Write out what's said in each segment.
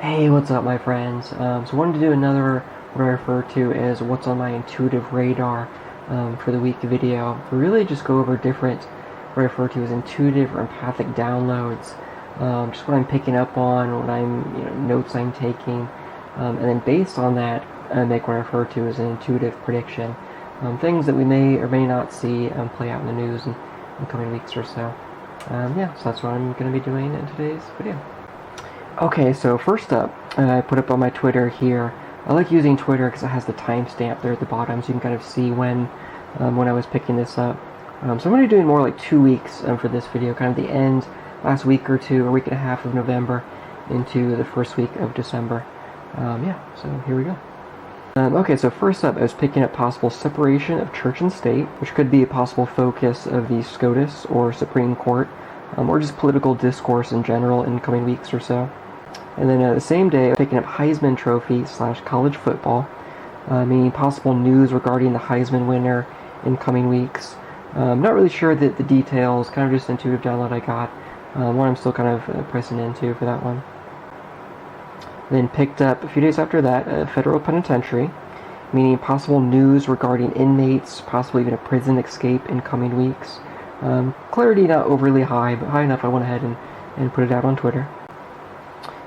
Hey, what's up, my friends? So I wanted to do another, what I refer to as what's on my intuitive radar for the week video. We really just go over different, what I refer to as intuitive or empathic downloads, just what I'm picking up on, what notes I'm taking, and then based on that, I make what I refer to as an intuitive prediction. Things that we may or may not see play out in the news in the coming weeks or so. So that's what I'm going to be doing in today's video. Okay, so first up, I put up on my Twitter here. I like using Twitter because it has the timestamp there at the bottom, so you can kind of see when I was picking this up. So I'm going to be doing more like 2 weeks for this video, kind of the end, last week or two, or week and a half of November into the first week of December. So here we go. Okay, so first up, I was picking up possible separation of church and state, which could be a possible focus of the SCOTUS or Supreme Court, or just political discourse in general in coming weeks or so. And then the same day, I was picking up Heisman Trophy / college football, meaning possible news regarding the Heisman winner in coming weeks. Not really sure the details, kind of just intuitive download I got. One I'm still kind of pressing into for that one. Then picked up, a few days after that, federal penitentiary, meaning possible news regarding inmates, possibly even a prison escape in coming weeks. Clarity not overly high, but high enough I went ahead and put it out on Twitter.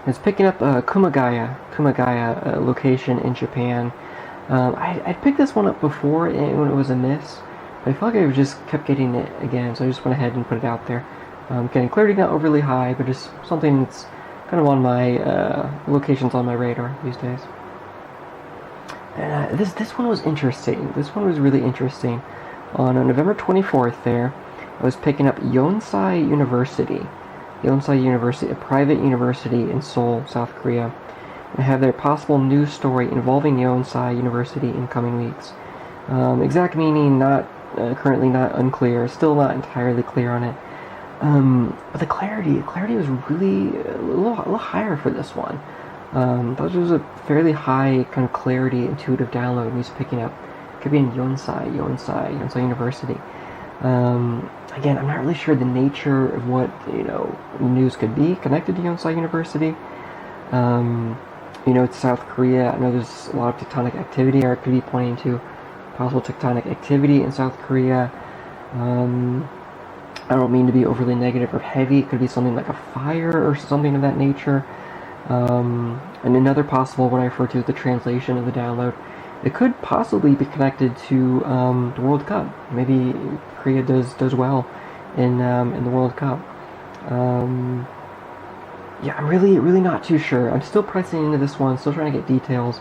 It's picking up Kumagaya location in Japan. I'd picked this one up before when it was a miss, but I felt like I just kept getting it again, so I just went ahead and put it out there. Getting clarity not overly high, but just something that's kind of on my locations on my radar these days. And this one was interesting. This one was really interesting. On November 24th there, I was picking up Yonsei University. Yonsei University, a private university in Seoul, South Korea. And I have their possible news story involving Yonsei University in coming weeks. Exact meaning currently not unclear, still not entirely clear on it. But the clarity was really a little higher for this one. That was a fairly high kind of clarity intuitive download when he's picking up. Could be in Yonsei University. Again, I'm not really sure the nature of what news could be connected to Yonsei University. It's South Korea. I know there's a lot of tectonic activity, or it could be pointing to possible tectonic activity in South Korea. I don't mean to be overly negative or heavy. It could be something like a fire or something of that nature. And another possible, what I refer to as the translation of the download, it could possibly be connected to the World Cup. Maybe Korea does well in the World Cup. I'm really not too sure. I'm still pressing into this one, still trying to get details.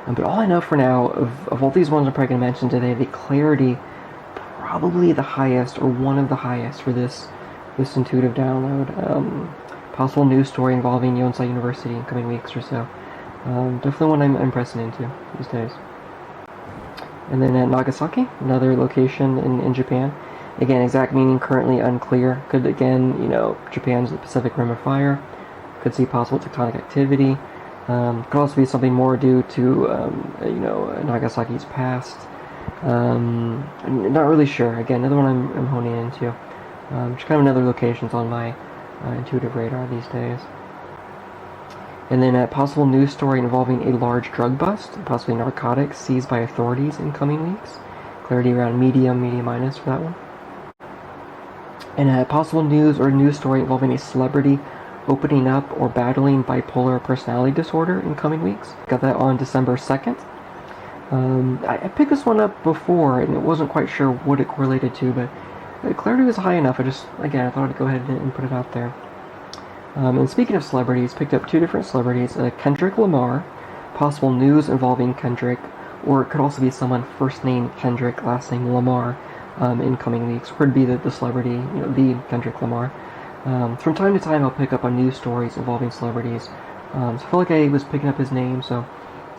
But all I know for now, of all these ones I'm probably going to mention today, the clarity probably the highest, or one of the highest for this intuitive download. Possible news story involving Yonsei University in coming weeks or so. Definitely one I'm pressing into these days. And then at Nagasaki, another location in Japan. Again, exact meaning currently unclear. Could, again, Japan's the Pacific Rim of Fire. Could see possible tectonic activity. Could also be something more due to, Nagasaki's past. I'm not really sure. Again, another one I'm honing into. Just kind of another locations on my intuitive radar these days. And then a possible news story involving a large drug bust, possibly narcotics, seized by authorities in coming weeks. Clarity around medium minus for that one. And a possible news story involving a celebrity opening up or battling bipolar personality disorder in coming weeks. Got that on December 2nd. I picked this one up before, and it wasn't quite sure what it correlated to, but the clarity was high enough. I thought I'd go ahead and put it out there. And speaking of celebrities, picked up two different celebrities. Kendrick Lamar, possible news involving Kendrick, or it could also be someone first name Kendrick, last name Lamar, in coming weeks. Could be the celebrity, the Kendrick Lamar. From time to time, I'll pick up on news stories involving celebrities. So I feel like I was picking up his name, so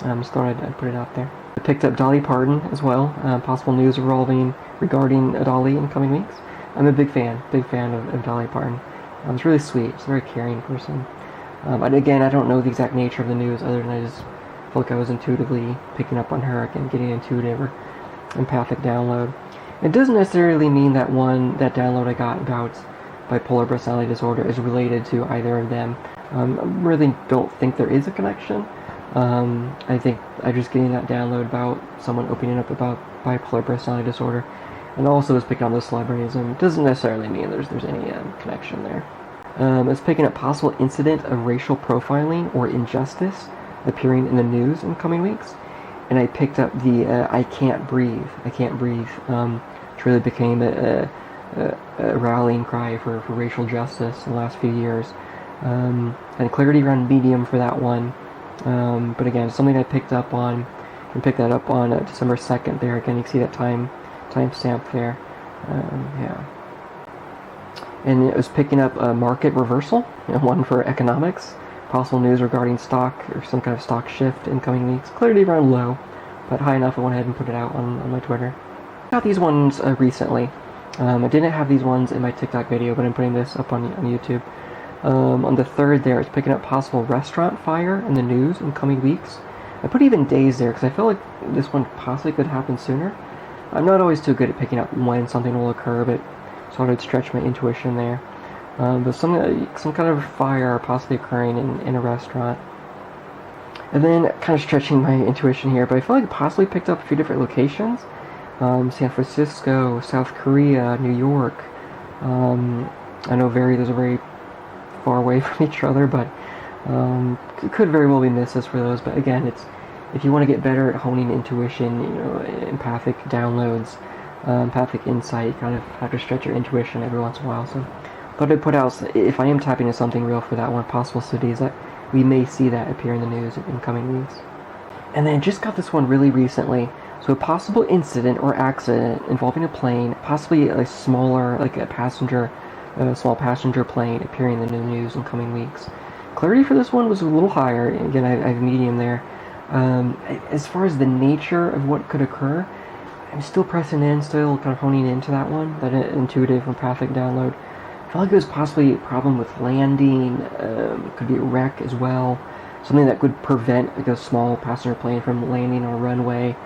just thought I'd put it out there. I picked up Dolly Parton as well. Possible news regarding Dolly in coming weeks. I'm a big fan of Dolly Parton. It's really sweet. She's a very caring person. And again, I don't know the exact nature of the news, other than I just felt like I was intuitively picking up on her, again, getting intuitive or empathic download. It doesn't necessarily mean that download I got about bipolar personality disorder is related to either of them. I really don't think there is a connection. I think I just getting that download about someone opening up about bipolar personality disorder, and also is picking up the celebrities, and doesn't necessarily mean there's any connection there. It's picking up possible incident of racial profiling or injustice appearing in the news in coming weeks, and I picked up the I can't breathe. Which really became a rallying cry for racial justice in the last few years. And clarity around medium for that one. But again, something I picked up on. You can pick that up on December 2nd there. Again, you can see that time stamp there. Yeah. And it was picking up a market reversal, one for economics. Possible news regarding stock or some kind of stock shift in coming weeks. Clarity around low, but high enough I went ahead and put it out on my Twitter. I got these ones recently. I didn't have these ones in my TikTok video, but I'm putting this up on YouTube. On the 3rd there, it's picking up possible restaurant fire in the news in coming weeks. I put even days there because I feel like this one possibly could happen sooner. I'm not always too good at picking up when something will occur, but so I'd stretch my intuition there. But some kind of fire possibly occurring in a restaurant. And then kind of stretching my intuition here, but I feel like I possibly picked up a few different locations. San Francisco, South Korea, New York. I know those are very far away from each other, but it could very well be misses for those. But again, it's if you want to get better at honing intuition, empathic downloads, empathic insight, you kind of have to stretch your intuition every once in a while. So thought I'd put out, if I am tapping into something real for that one, possible cities that we may see that appear in the news in coming weeks. And then just got this one really recently. So a possible incident or accident involving a plane, possibly a smaller, like a small passenger plane appearing in the news in coming weeks. Clarity for this one was a little higher. Again, I have medium there. As far as the nature of what could occur, I'm still pressing in, still kind of honing into that one, that intuitive empathic download. I felt like it was possibly a problem with landing, could be a wreck as well. Something that could prevent like a small passenger plane from landing on a runway,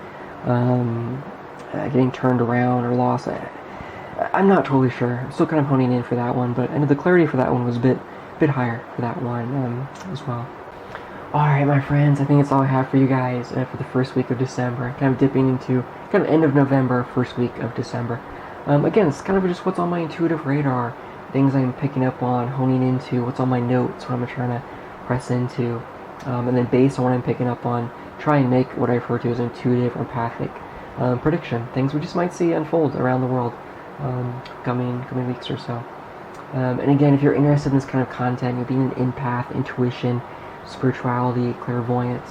getting turned around or lost. I'm not totally sure. I'm still kind of honing in for that one, but I know the clarity for that one was a bit higher for that one as well. Alright, my friends, I think that's all I have for you guys for the first week of December. Kind of dipping into kind of end of November, first week of December. Again, it's kind of just what's on my intuitive radar, things I'm picking up on, honing into, what's on my notes, what I'm trying to press into. And then based on what I'm picking up on, try and make what I refer to as intuitive, empathic prediction. Things we just might see unfold around the world coming weeks or so. And again, if you're interested in this kind of content, you're being an empath, intuition, spirituality, clairvoyance,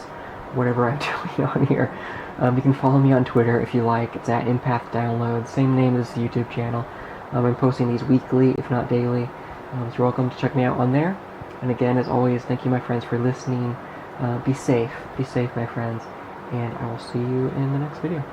whatever I'm doing on here, you can follow me on Twitter if you like. It's at Empath Download, same name as the YouTube channel. I'm posting these weekly, if not daily. So you're welcome to check me out on there. And again, as always, thank you, my friends, for listening. Be safe, my friends, and I will see you in the next video.